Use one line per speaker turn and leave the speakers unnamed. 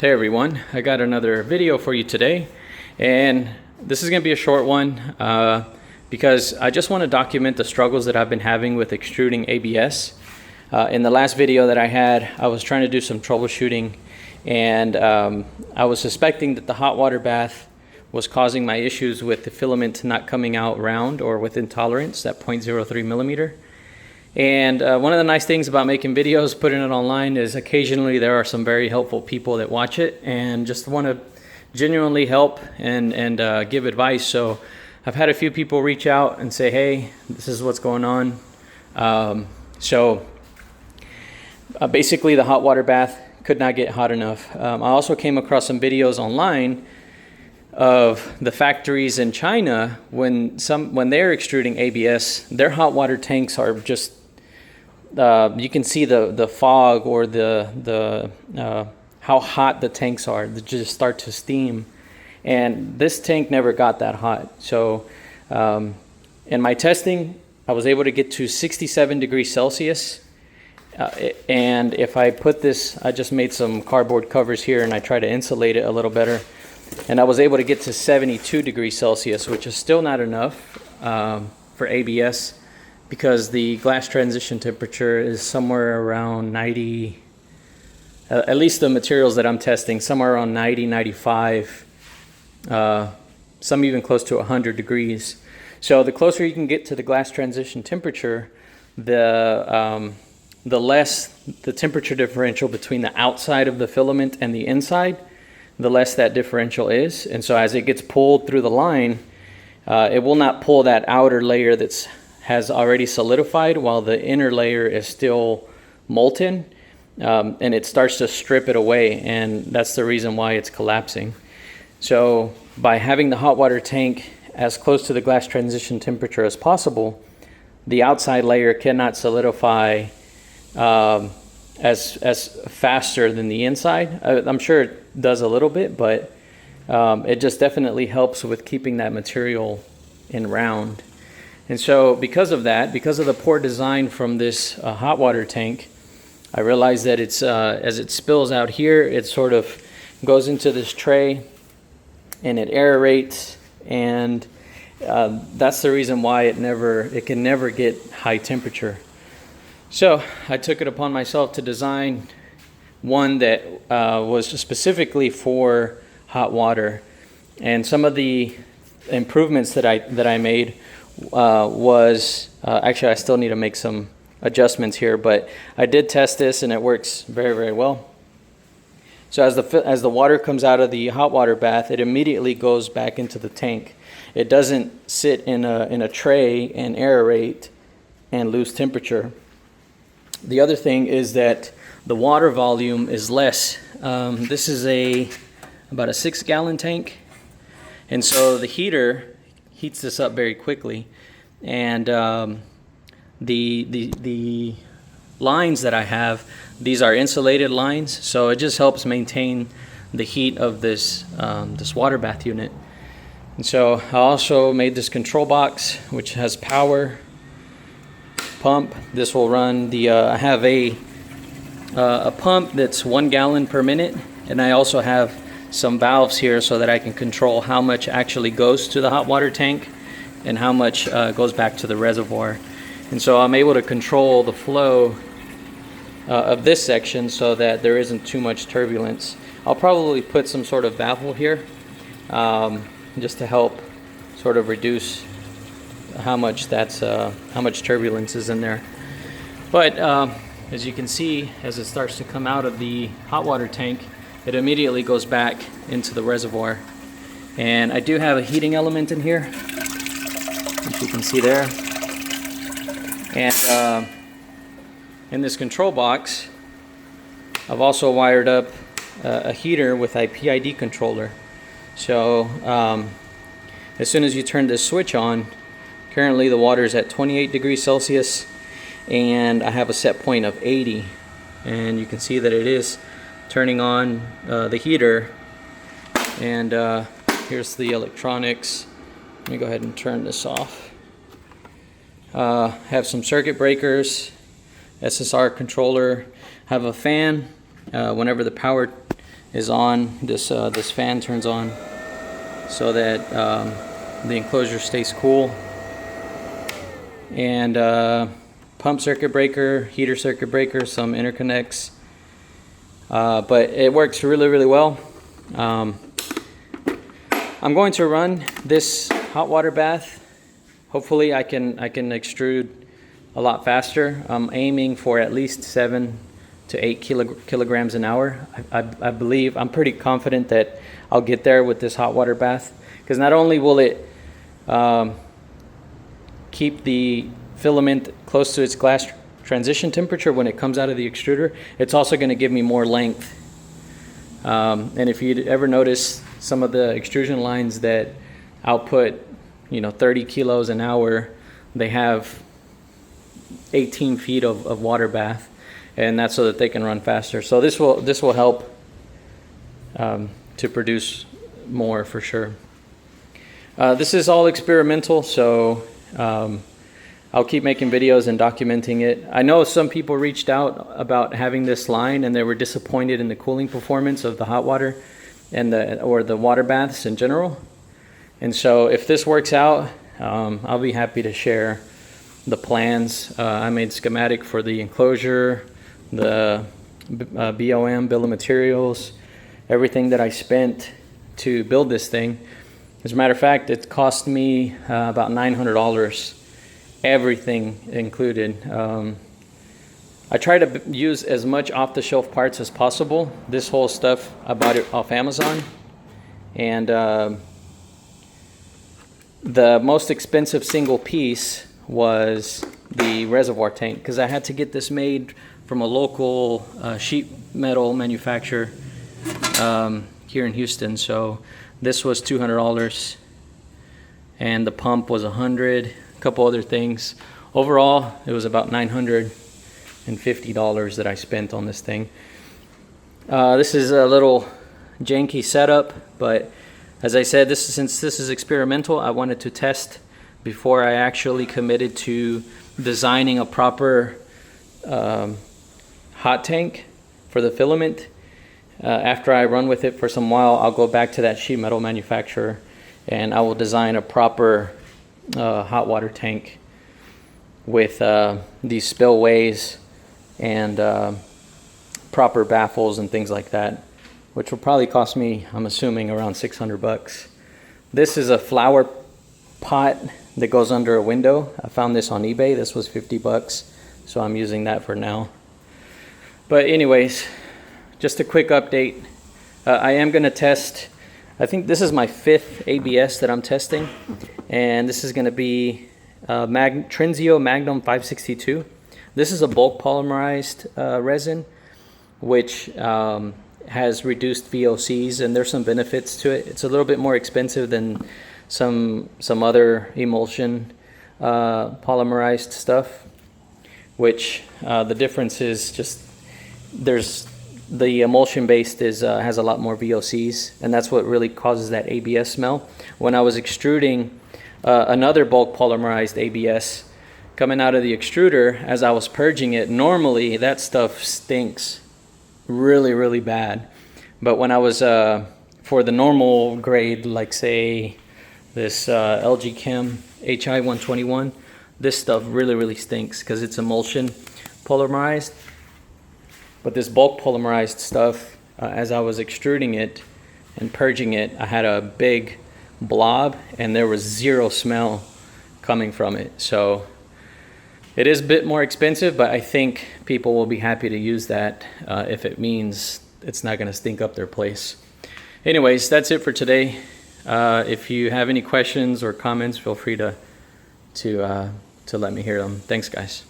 Hey everyone, I got another video for you today, and this is going to be a short one because I just want to document the struggles that I've been having with extruding ABS. In the last video that I had, I was trying to do some troubleshooting, and I was suspecting that the hot water bath was causing my issues with the filament not coming out round or within tolerance, that 0.03 millimeter. And one of the nice things about making videos, putting it online, is occasionally there are some very helpful people that watch it and just want to genuinely help and give advice. So I've had a few people reach out and say, hey, this is what's going on. Basically the hot water bath could not get hot enough. I also came across some videos online of the factories in China when they're extruding ABS, their hot water tanks are just you can see the fog or the how hot the tanks are. They just start to steam, and this tank never got that hot. So in my testing, I was able to get to 67 degrees Celsius, and if I put this, I just made some cardboard covers here and I try to insulate it a little better, and I was able to get to 72 degrees Celsius, which is still not enough for ABS, because the glass transition temperature is somewhere around 90, at least the materials that I'm testing, somewhere around 90, 95, some even close to 100 degrees. So the closer you can get to the glass transition temperature, the less the temperature differential between the outside of the filament and the inside, the less that differential is. And so as it gets pulled through the line, it will not pull that outer layer that's has already solidified while the inner layer is still molten, and it starts to strip it away, and that's the reason why it's collapsing. So by having the hot water tank as close to the glass transition temperature as possible, the outside layer cannot solidify as faster than the inside. I'm sure it does a little bit, but it just definitely helps with keeping that material in round. And so because of that, because of the poor design from this hot water tank, I realized that it's as it spills out here, it sort of goes into this tray and it aerates, and that's the reason why it can never get high temperature. So I took it upon myself to design one that was specifically for hot water, and some of the improvements that I made was actually I still need to make some adjustments here, but I did test this and it works very, very well. So as the water comes out of the hot water bath, it immediately goes back into the tank. It doesn't sit in a tray and aerate and lose temperature. The other thing is that the water volume is less. This is about a 6-gallon tank, and so the heater heats this up very quickly, and the lines that I have, these are insulated lines, so it just helps maintain the heat of this this water bath unit. And so I also made this control box, which has power, pump. This will run the I have a pump that's 1 gallon per minute, and I also have some valves here so that I can control how much actually goes to the hot water tank and how much goes back to the reservoir. And so I'm able to control the flow of this section so that there isn't too much turbulence. I'll probably put some sort of baffle here just to help sort of reduce how much turbulence is in there. But as you can see, as it starts to come out of the hot water tank, it immediately goes back into the reservoir. And I do have a heating element in here, which you can see there. And in this control box, I've also wired up a heater with a PID controller. So as soon as you turn this switch on, currently the water is at 28 degrees Celsius, and I have a set point of 80. And you can see that it is turning on the heater, and here's the electronics. Let me go ahead and turn this off. Have some circuit breakers, SSR controller, have a fan. Whenever the power is on. This fan turns on so that the enclosure stays cool. And pump circuit breaker, heater circuit breaker, some interconnects. But it works really well. I'm going to run this hot water bath. Hopefully I can extrude a lot faster. I'm aiming for at least 7 to 8 kilograms an hour. I believe, I'm pretty confident that I'll get there with this hot water bath, because not only will it keep the filament close to its glass transition temperature when it comes out of the extruder, it's also going to give me more length. And if you'd ever notice some of the extrusion lines that output 30 kilos an hour, they have 18 feet of water bath, and that's so that they can run faster. So this will help to produce more for sure. This is all experimental, so I'll keep making videos and documenting it. I know some people reached out about having this line and they were disappointed in the cooling performance of the hot water and the water baths in general. And so if this works out, I'll be happy to share the plans. I made schematic for the enclosure, the BOM, bill of materials, everything that I spent to build this thing. As a matter of fact, it cost me about $900, everything included. I try to use as much off-the-shelf parts as possible. This whole stuff, I bought it off Amazon. And the most expensive single piece was the reservoir tank, because I had to get this made from a local sheet metal manufacturer here in Houston. So this was $200 and the pump was $100, a couple other things. Overall, it was about $950 that I spent on this thing. This is a little janky setup, but as I said, since this is experimental, I wanted to test before I actually committed to designing a proper hot tank for the filament. After I run with it for some while, I'll go back to that sheet metal manufacturer and I will design a proper hot water tank with these spillways and proper baffles and things like that, which will probably cost me, I'm assuming, around $600. This is a flower pot that goes under a window. I found this on eBay. This was $50, so I'm using that for now. But anyways, just a quick update. I am going to test, I think this is my 5th ABS that I'm testing, and this is going to be Trenzio Magnum 562. This is a bulk polymerized resin, which has reduced VOCs, and there's some benefits to it. It's a little bit more expensive than some other emulsion polymerized stuff, which the difference is just the emulsion based has a lot more VOCs, and that's what really causes that ABS smell. When I was extruding another bulk polymerized ABS coming out of the extruder, as I was purging it, normally that stuff stinks really bad. But when I was for the normal grade, like say this LG Chem HI 121, this stuff really stinks because it's emulsion polymerized. But this bulk polymerized stuff, as I was extruding it and purging it, I had a big blob and there was zero smell coming from it. So it is a bit more expensive, but I think people will be happy to use that if it means it's not going to stink up their place. Anyways, that's it for today. If you have any questions or comments, feel free to let me hear them. Thanks, guys.